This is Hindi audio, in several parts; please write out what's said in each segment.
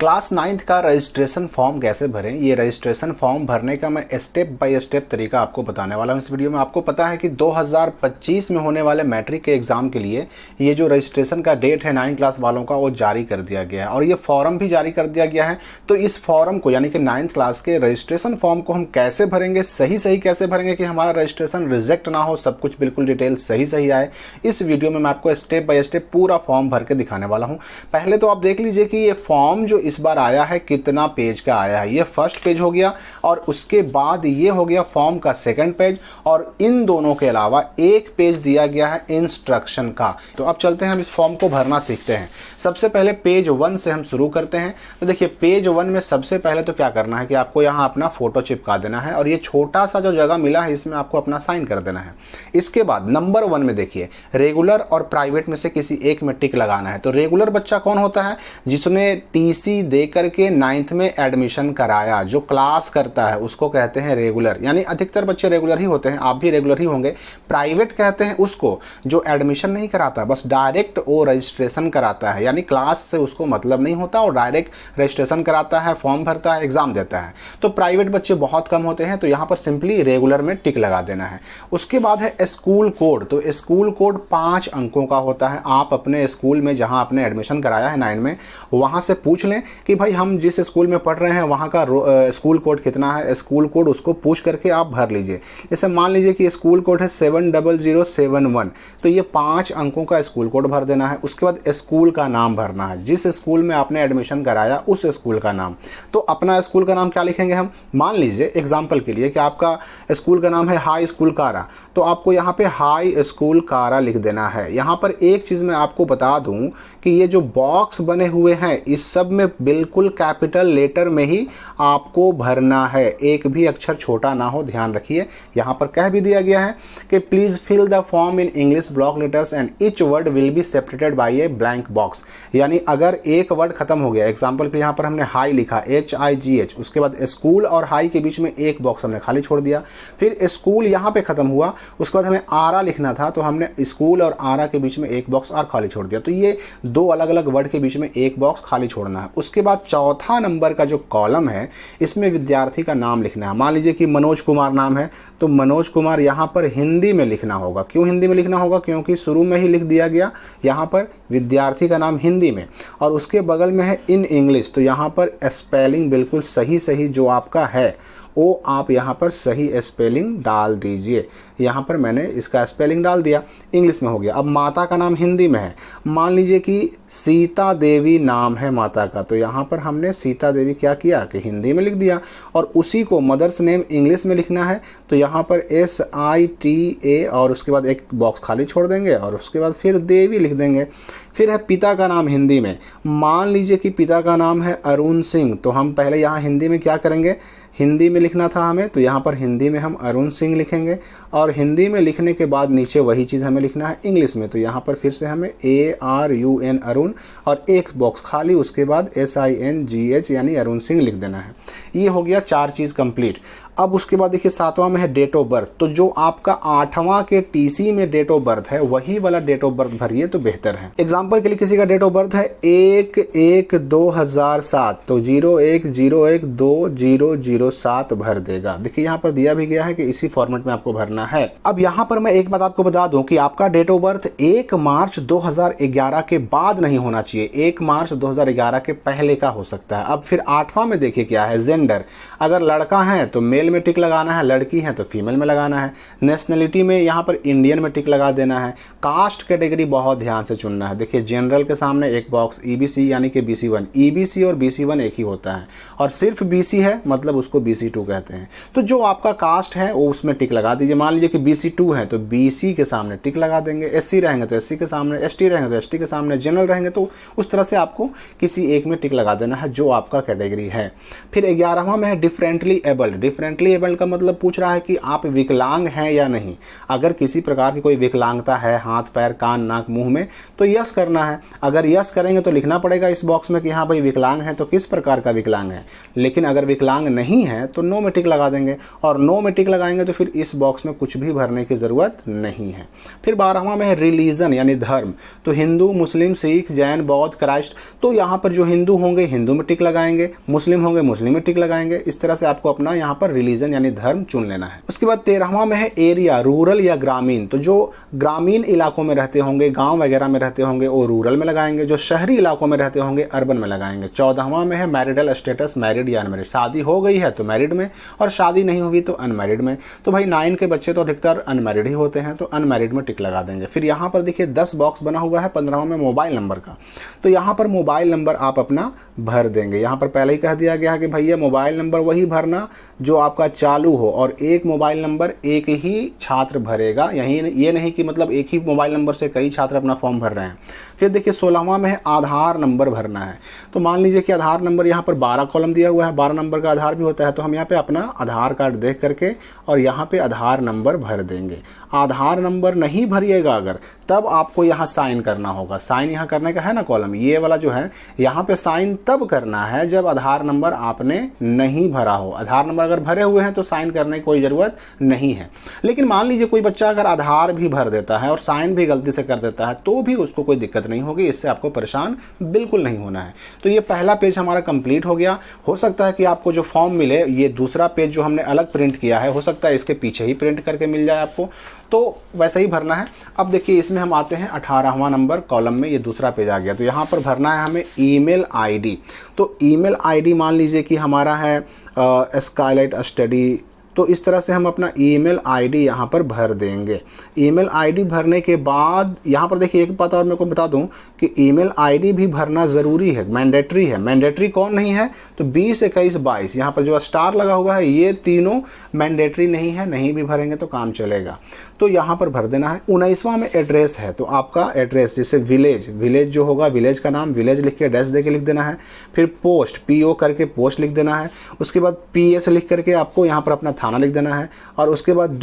क्लास 9th का रजिस्ट्रेशन फॉर्म कैसे भरें, ये रजिस्ट्रेशन फॉर्म भरने का मैं स्टेप बाय स्टेप तरीका आपको बताने वाला हूँ इस वीडियो में। आपको पता है कि 2025 में होने वाले मैट्रिक के एग्ज़ाम के लिए ये जो रजिस्ट्रेशन का डेट है 9th क्लास वालों का वो जारी कर दिया गया है और ये फॉर्म भी जारी कर दिया गया है। तो इस फॉर्म को यानी कि 9th क्लास के रजिस्ट्रेशन फॉर्म को हम कैसे भरेंगे, सही कैसे भरेंगे कि हमारा रजिस्ट्रेशन रिजेक्ट ना हो, सब कुछ बिल्कुल डिटेल सही आए, इस वीडियो में मैं आपको स्टेप बाय स्टेप पूरा फॉर्म भर के दिखाने वाला हूँ। पहले तो आप देख लीजिए कि ये फॉर्म जो इस बार आया है कितना पेज का आया है। ये फर्स्ट पेज हो गया और उसके बाद ये हो गया फॉर्म का सेकंड पेज और इन दोनों के अलावा एक पेज दिया गया है इंस्ट्रक्शन का। तो अब चलते हैं, हम इस फॉर्म को भरना सीखते हैं। सबसे पहले पेज 1 से हम शुरू करते हैं। तो देखिए पेज 1 में सबसे पहले तो क्या करना है कि आपको यहाँ अपना फोटो चिपका देना है और ये छोटा सा जो जगह मिला है इसमें आपको अपना साइन कर देना है। इसके बाद नंबर 1 में देखिए रेगुलर और प्राइवेट में से किसी एक में टिक लगाना है। तो रेगुलर बच्चा कौन होता है? जिसने टीसी दे करके 9th में एडमिशन कराया, जो क्लास करता है उसको कहते हैं रेगुलर, यानी अधिकतर बच्चे रेगुलर ही होते हैं, आप भी रेगुलर ही होंगे। प्राइवेट कहते हैं उसको जो एडमिशन नहीं कराता, बस डायरेक्ट वो रजिस्ट्रेशन कराता है, यानी क्लास से उसको मतलब नहीं होता और डायरेक्ट रजिस्ट्रेशन कराता है, फॉर्म भरता है, एग्जाम देता है। तो प्राइवेट बच्चे बहुत कम होते हैं, तो यहाँ पर सिंपली रेगुलर में टिक लगा देना है। उसके बाद है स्कूल कोड। तो स्कूल कोड 5 अंकों का होता है। आप अपने स्कूल में जहाँ आपने एडमिशन कराया है 9 में, वहाँ से पूछ लें कि भाई हम जिस स्कूल में पढ़ रहे हैं वहाँ का स्कूल कोड कितना है। स्कूल कोड उसको पूछ करके आप भर लीजिए। जैसे मान लीजिए कि स्कूल कोड है 70071, तो ये 5 अंकों का स्कूल कोड भर देना है। उसके बाद स्कूल का नाम भरना है, जिस स्कूल में आपने एडमिशन कराया उस स्कूल का नाम। तो अपना स्कूल का नाम क्या लिखेंगे हम? मान लीजिए एग्जाम्पल के लिए कि आपका स्कूल का नाम है हाई स्कूल कारा, तो आपको यहाँ पे हाई स्कूल कारा लिख देना है। यहाँ पर एक चीज़ मैं आपको बता दूँ कि ये जो बॉक्स बने हुए हैं इस सब में बिल्कुल कैपिटल लेटर में ही आपको भरना है, एक भी अक्षर छोटा ना हो, ध्यान रखिए। यहाँ पर कह भी दिया गया है कि please fill the form in English block letters and each word will be separated by a blank box. यानी अगर एक वर्ड खत्म हो गया, एग्जाम्पल के यहाँ पर हमने हाई लिखा HIGH, उसके बाद स्कूल और हाई के बीच में एक बॉक्स हमने खाली छोड़ दिया। फिर स्कूल यहाँ पे खत्म हुआ, उसके बाद हमें आरा लिखना था, तो हमने स्कूल और आरा के बीच में एक बॉक्स और खाली छोड़ दिया। तो ये 2 अलग अलग वर्ड के बीच में एक बॉक्स खाली छोड़ना है। उसके बाद चौथा नंबर का जो कॉलम है इसमें विद्यार्थी का नाम लिखना है। मान लीजिए कि मनोज कुमार नाम है, तो मनोज कुमार यहाँ पर हिंदी में लिखना होगा। क्यों हिंदी में लिखना होगा? क्योंकि शुरू में ही लिख दिया गया यहाँ पर विद्यार्थी का नाम हिंदी में और उसके बगल में है इन इंग्लिश। तो यहाँ पर स्पेलिंग बिल्कुल सही जो आपका है वो आप यहाँ पर सही स्पेलिंग डाल दीजिए। यहाँ पर मैंने इसका स्पेलिंग डाल दिया, इंग्लिश में हो गया। अब माता का नाम हिंदी में है, मान लीजिए कि सीता देवी नाम है माता का, तो यहाँ पर हमने सीता देवी क्या किया कि हिंदी में लिख दिया और उसी को मदर्स नेम इंग्लिश में लिखना है, तो यहाँ पर SITA और उसके बाद एक बॉक्स खाली छोड़ देंगे और उसके बाद फिर देवी लिख देंगे। फिर है पिता का नाम हिंदी में, मान लीजिए कि पिता का नाम है अरुण सिंह, तो हम पहले यहाँ हिंदी में क्या करेंगे, हिंदी में लिखना था हमें, तो यहाँ पर हिंदी में हम अरुण सिंह लिखेंगे और हिंदी में लिखने के बाद नीचे वही चीज़ हमें लिखना है इंग्लिश में, तो यहाँ पर फिर से हमें ARUN अरुण और एक बॉक्स खाली, उसके बाद SINGH यानी अरुण सिंह लिख देना है। ये हो गया 4 चीज़ कंप्लीट। अब उसके बाद देखिए 7वां में है डेट ऑफ बर्थ। तो जो आपका 8वां के TC में डेट ऑफ बर्थ है वही वाला डेट ऑफ बर्थ भरिए तो बेहतर है। एग्जाम्पल के लिए किसी का डेट ऑफ बर्थ है 1/1/2007, तो 01/01/2007 भर देगा। देखिए यहाँ पर दिया भी गया है कि इसी फॉर्मेट में आपको भरना है। अब यहाँ पर मैं एक बात आपको बता दूं कि आपका डेट ऑफ बर्थ 1 मार्च 2011 के बाद नहीं होना चाहिए, 1 मार्च 2011 के पहले का हो सकता है। अब फिर 8वां में देखिए क्या है, जेंडर। अगर लड़का है तो मेल में टिक लगाना है, लड़की है तो फीमेल में लगाना है। नेशनलिटी में यहाँ पर इंडियन में टिक लगा देना है। कास्ट कैटेगरी बहुत ध्यान से चुनना है। देखिए जनरल के सामने एक बॉक्स, EBC यानी कि BC1, EBC और BC1 एक ही होता है और सिर्फ BC है मतलब उसको BC2 कहते हैं। तो जो आपका कास्ट है वो उसमें टिक लगा दीजिए। मान लीजिए कि BC2 है तो BC के सामने टिक लगा देंगे, SC रहेंगे तो SC के सामने, ST रहेंगे तो ST के सामने, जनरल रहेंगे तो उस तरह से आपको किसी एक में टिक लगा देना है जो आपका कैटेगरी है। फिर 11वां में है डिफरेंटली एबल्ड। डिफरेंटली एबल्ड का मतलब पूछ रहा है कि आप विकलांग हैं या नहीं। अगर किसी प्रकार की कोई विकलांगता है हाथ पैर कान नाक मुंह में तो यस करना है। अगर यस करेंगे तो लिखना पड़ेगा इस बॉक्स में कि हाँ भाई विकलांग है तो किस प्रकार का विकलांग है। लेकिन अगर विकलांग नहीं है तो नो में टिक लगा देंगे, और नो में टिक लगाएंगे तो फिर इस बॉक्स में कुछ भी भरने की ज़रूरत नहीं है। फिर 12वां में है रिलीजन यानी धर्म। तो हिंदू मुस्लिम सिख जैन बौद्ध क्राइस्ट, तो यहाँ पर जो हिंदू होंगे हिंदू में टिक लगाएंगे, मुस्लिम होंगे मुस्लिम में टिक लगाएंगे। इस तरह से आपको अपना यहाँ पर रिलीजन यानी धर्म चुन लेना है। उसके बाद 13वां में है एरिया, रूरल या ग्रामीण। तो जो ग्रामीण इलाकों में रहते होंगे गांव वगैरह में रहते होंगे वो रूरल में लगाएंगे, जो शहरी इलाकों में रहते होंगे अर्बन में लगाएंगे। 14वां में है मैरिडल स्टेटस, मैरिड या अनमैरिड। शादी हो गई है तो मैरिड में, और शादी नहीं हुई तो अनमैरिड में। तो भाई 9 के बच्चे तो अधिकतर अनमैरिड ही होते हैं तो अनमैरिड में टिक लगा देंगे। फिर यहाँ पर देखिए 10 बॉक्स बना हुआ है 15वां में मोबाइल नंबर का। तो यहाँ पर मोबाइल नंबर आप अपना भर देंगे। यहाँ पर पहले ही कह दिया गया है कि भैया मोबाइल नंबर वही भरना जो आपका चालू हो, और एक मोबाइल नंबर एक ही छात्र भरेगा। यही ये नहीं कि मतलब एक ही मोबाइल नंबर से कई छात्र अपना फॉर्म भर रहे हैं। फिर देखिए 16वां में है आधार नंबर भरना है। तो मान लीजिए कि आधार नंबर यहाँ पर 12 कॉलम दिया हुआ है, 12 नंबर का आधार भी होता है, तो हम यहाँ पे अपना आधार कार्ड देख करके और यहाँ पे आधार नंबर भर देंगे। आधार नंबर नहीं भरिएगा अगर, तब आपको यहाँ साइन करना होगा। साइन यहाँ करने का है ना कॉलम, ये वाला जो है यहाँ पे साइन तब करना है जब आधार नंबर आपने नहीं भरा हो। आधार नंबर अगर भरे हुए हैं तो साइन करने की कोई ज़रूरत नहीं है। लेकिन मान लीजिए कोई बच्चा अगर आधार भी भर देता है और साइन भी गलती से कर देता है तो भी उसको कोई दिक्कत नहीं होगी, इससे आपको परेशान बिल्कुल नहीं होना है। तो ये पहला पेज हमारा कंप्लीट हो गया। हो सकता है कि आपको जो फॉर्म मिले, ये दूसरा पेज जो हमने अलग प्रिंट किया है, हो सकता है इसके पीछे ही प्रिंट करके मिल जाए आपको, तो वैसे ही भरना है। अब देखिए इसमें हम आते हैं 18वां नंबर कॉलम में, ये दूसरा पेज आ गया। तो यहाँ पर भरना है हमें ईमेल आईडी। तो ईमेल आईडी मान लीजिए कि हमारा है स्काईलाइट स्टडी। तो इस तरह से हम अपना ईमेल आईडी यहाँ पर भर देंगे। ईमेल आईडी भरने के बाद यहाँ पर देखिए एक बात और मेरे को बता दूँ कि ईमेल आईडी भी भरना ज़रूरी है, मैंडेटरी है। मैंडेटरी कौन नहीं है? तो 20, 21, 22 यहाँ पर जो स्टार लगा हुआ है ये तीनों मैंडेटरी नहीं है, नहीं भी भरेंगे तो काम चलेगा। तो यहाँ पर भर देना है। 19वां में एड्रेस है, तो आपका एड्रेस जैसे विलेज जो होगा, विलेज का नाम विलेज लिख के डैश दे के लिख देना है। फिर पोस्ट PO करके पोस्ट लिख देना है। उसके बाद PS लिख करके आपको यहाँ पर अपना थाना लिख देना है, और उसके बाद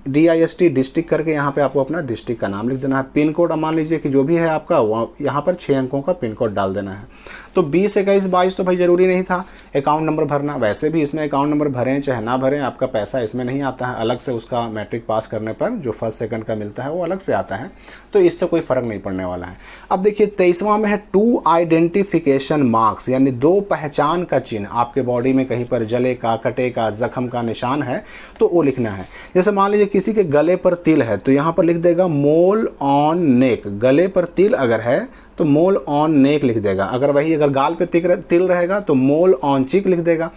DIST डिस्ट्रिक्ट करके यहाँ पे आपको अपना डिस्ट्रिक्ट का नाम लिख देना है। पिन कोड मान लीजिए कि जो भी है आपका वो यहाँ पर 6 अंकों का पिन कोड डाल देना है। तो 20, 21, 22 तो भाई ज़रूरी नहीं था अकाउंट नंबर भरना। वैसे भी इसमें अकाउंट नंबर भरें चाहे ना भरें आपका पैसा इसमें नहीं आता है, अलग से उसका मैट्रिक पास करने पर जो फर्स्ट सेकंड का मिलता है वो अलग से आता है, तो इससे कोई फ़र्क नहीं पड़ने वाला है। अब देखिए 23वां में है 2 आइडेंटिफिकेशन मार्क्स, यानी 2 पहचान का चिन्ह। आपके बॉडी में कहीं पर जले का, कटे का, जख्म का निशान है तो वो लिखना है। जैसे मान लीजिए किसी के गले पर तिल है तो यहाँ पर लिख देगा मोल ऑन नेक। गले पर तिल अगर है तो मोल ऑन नेक लिख देगा। अगर गाल पे तिल रहेगा तो मोल ऑन चीक लिख देगा।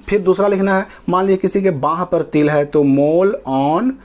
फिर दूसरा लिखना है, मान लीजिए किसी के बाह पर तिल है तो मोल ऑन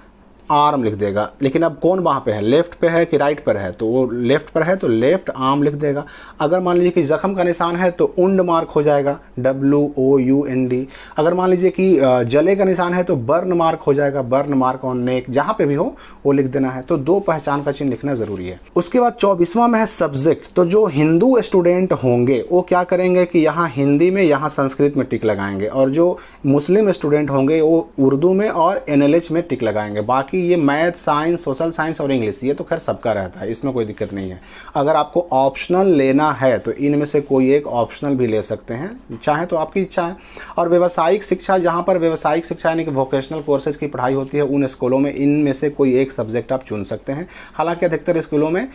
आर्म लिख देगा। लेकिन अब कौन बाह पे है, लेफ्ट पे है कि राइट पर है? तो वो लेफ्ट पर है तो लेफ्ट आर्म लिख देगा। अगर मान लीजिए कि जख्म का निशान है तो उंड मार्क हो जाएगा, WOUND। अगर मान लीजिए कि जले का निशान है तो बर्न मार्क हो जाएगा, बर्न मार्क ऑन नेक। जहाँ पे भी हो वो लिख देना है। तो 2 पहचान का चिन्ह लिखना जरूरी है। उसके बाद 24वां में है सब्जेक्ट। तो जो हिंदू स्टूडेंट होंगे वो क्या करेंगे कि यहाँ हिंदी में, यहाँ संस्कृत में टिक लगाएंगे, और जो मुस्लिम स्टूडेंट होंगे वो उर्दू में और NLH में टिक लगाएंगे। बाकी ये मैथ, साइंस, सोशल साइंस और इंग्लिश ये तो खैर सबका रहता है, इसमें कोई दिक्कत नहीं है। अगर आपको ऑप्शनल लेना है तो इनमें से कोई एक ऑप्शनल भी ले सकते हैं, चाहे तो आपकी इच्छा है। और व्यावसायिक शिक्षा, जहाँ पर व्यावसायिक शिक्षा यानी कि वोकेशनल कोर्सेज की पढ़ाई होती है उन स्कूलों में इनमें से कोई एक सब्जेक्ट आप चुन सकते हैं। हालांकि अधिकतर स्कूलों में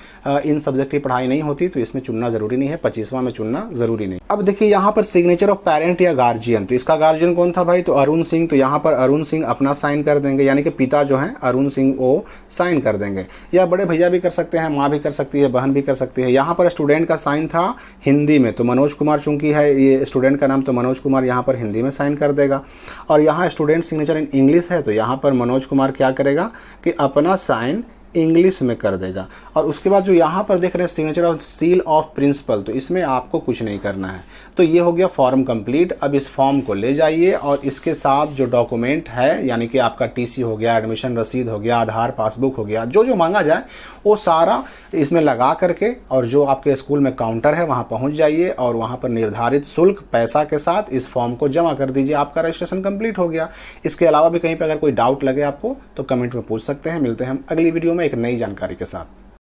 इन सब्जेक्ट की पढ़ाई नहीं होती तो इसमें चुनना जरूरी नहीं है, 25वां में चुनना जरूरी नहीं। अब देखिए यहाँ पर सिग्नेचर ऑफ पेरेंट या गार्जियन। तो इसका गार्जियन कौन था भाई? तो अरुण सिंह। तो यहाँ पर अरुण सिंह अपना साइन कर देंगे, यानी कि पिता जो है अरुण सिंह वो साइन कर देंगे। या बड़े भैया भी कर सकते हैं, माँ भी कर सकती है, बहन भी कर सकती है। यहाँ पर स्टूडेंट का साइन था हिंदी में, तो मनोज कुमार चूंकि है ये स्टूडेंट का नाम, तो मनोज कुमार यहाँ पर हिंदी में साइन कर देगा। और यहाँ स्टूडेंट सिग्नेचर इन इंग्लिश है तो यहाँ पर मनोज कुमार क्या करेगा कि अपना साइन इंग्लिश में कर देगा। और उसके बाद जो यहाँ पर देख रहे हैं signature of seal of principal, तो इसमें आपको कुछ नहीं करना है। तो ये हो गया फॉर्म कंप्लीट। अब इस फॉर्म को ले जाइए और इसके साथ जो डॉक्यूमेंट है, यानी कि आपका टीसी हो गया, एडमिशन रसीद हो गया, आधार पासबुक हो गया, जो जो मांगा जाए वो सारा इसमें लगा करके, और जो आपके स्कूल में काउंटर है वहाँ पहुँच जाइए और वहाँ पर निर्धारित शुल्क पैसा के साथ इस फॉर्म को जमा कर दीजिए। आपका रजिस्ट्रेशन कंप्लीट हो गया। इसके अलावा भी कहीं पर अगर कोई डाउट लगे आपको तो कमेंट में पूछ सकते हैं। मिलते हैं हम अगली वीडियो में एक नई जानकारी के साथ।